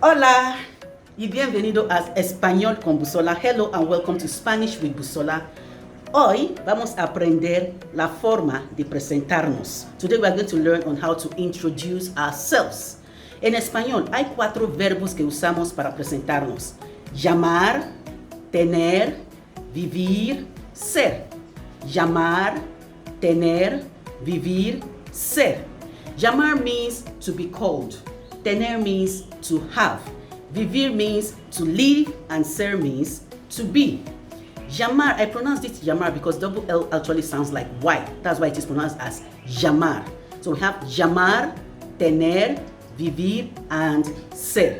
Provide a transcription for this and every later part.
Hola y bienvenido a Español con Busola. Hello and welcome to Spanish with Busola. Hoy vamos a aprender la forma de presentarnos. Today we are going to learn on how to introduce ourselves. En español hay 4 verbos que usamos para presentarnos: llamar, tener, vivir, ser. Llamar, tener, vivir, ser. Llamar means to be called. Tener means to have. Vivir means to live, and ser means to be. Llamar, I pronounce it llamar because double L actually sounds like Y. That's why it is pronounced as llamar. So we have llamar, tener, vivir, and ser.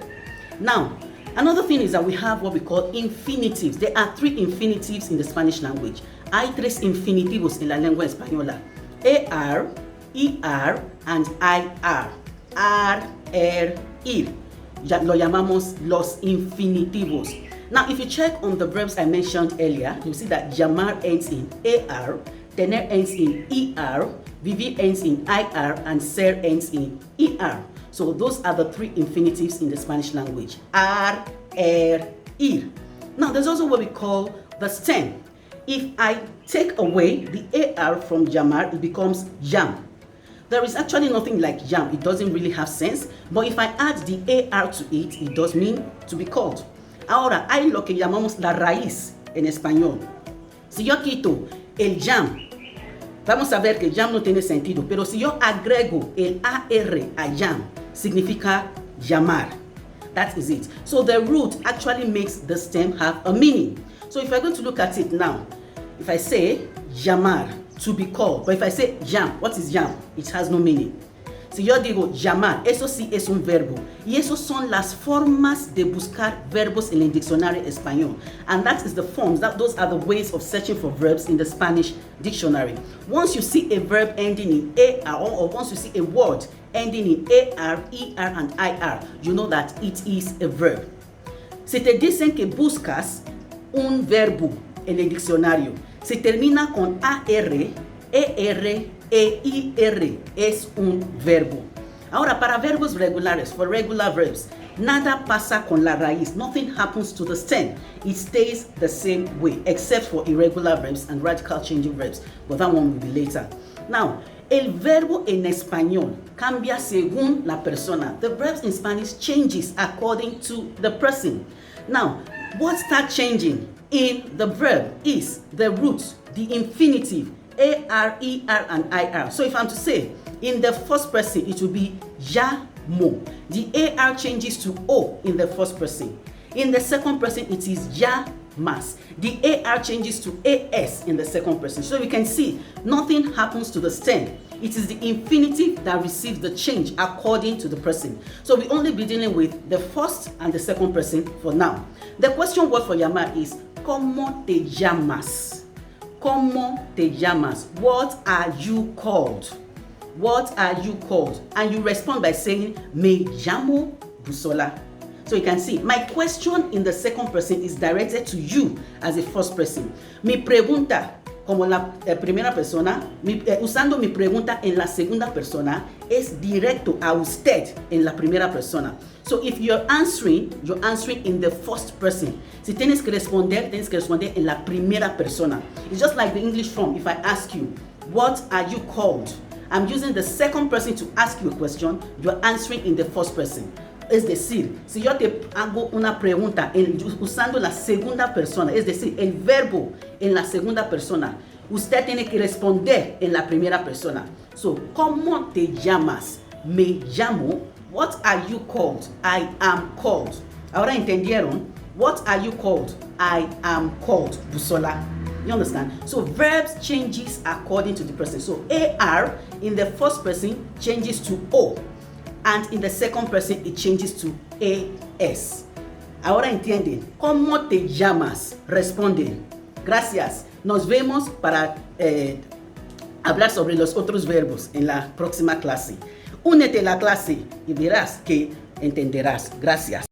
Now, another thing is that we have what we call infinitives. There are 3 infinitives in the Spanish language. Hay 3 infinitivos en la lengua española: ER, ER, and IR. Ir. Lo llamamos los infinitivos. Now, if you check on the verbs I mentioned earlier, you'll see that llamar ends in AR, tener ends in ER, vivir ends in IR, and ser ends in ER. So those are the 3 infinitives in the Spanish language: ir. Now, there's also what we call the stem. If I take away the AR from llamar, it becomes jam. There is actually nothing like jam. It doesn't really have sense. But if I add the AR to it, it does mean to be called. Ahora, hay lo que llamamos la raíz en español. Si yo quito el jam, vamos a ver que jam no tiene sentido. Pero si yo agrego el AR a jam, significa llamar. That is it. So the root actually makes the stem have a meaning. So if I'm going to look at it now, if I say llamar, to be called. But if I say jam, what is jam? It has no meaning. Si yo digo llamar, eso sí es un verbo. Y esos son las formas de buscar verbos en el diccionario español. And that is the forms, those are the ways of searching for verbs in the Spanish dictionary. Once you see a verb ending in AR, or once you see a word ending in AR, ER, and IR, you know that it is a verb. Si te dicen que buscas un verbo en el diccionario, si termina con AR, ER, EIR, es un verbo. Ahora, para verbos regulares, for regular verbs, nada pasa con la raíz. Nothing happens to the stem. It stays the same way, except for irregular verbs and radical changing verbs. But that one will be later. Now, el verbo en español cambia según la persona. The verbs in Spanish changes according to the person. Now, what starts changing in the verb is the root, the infinitive, AR, ER, and IR. So if I'm to say, in the first person, it will be llamo. The AR changes to O in the first person. In the second person, it is llamas. The AR changes to AS in the second person. So you can see, nothing happens to the stem. It is the infinitive that receives the change according to the person. So we only be dealing with the first and the second person for now. The question word for llamar is, ¿Cómo te llamas? ¿Cómo te llamas? What are you called? What are you called? And you respond by saying, Me llamo Busola. So you can see, my question in the second person is directed to you as a first person. Mi pregunta, como la primera persona, usando mi pregunta en la segunda persona, es directo a usted en la primera persona. So if you're answering in the first person. Si tienes que responder en la primera persona. It's just like the English form. If I ask you, what are you called? I'm using the second person to ask you a question. You're answering in the first person. Es decir, si yo te hago una pregunta usando la segunda persona, es decir, el verbo en la segunda persona, usted tiene que responder en la primera persona. So, ¿cómo te llamas? Me llamo. What are you called? I am called. Ahora entendieron? What are you called? I am called Busola. You understand? So verbs changes according to the person. So AR in the first person changes to O. And in the second person, it changes to AS. Ahora entienden. ¿Cómo te llamas? Responden. Gracias. Nos vemos para hablar sobre los otros verbos en la próxima clase. Únete a la clase y verás que entenderás. Gracias.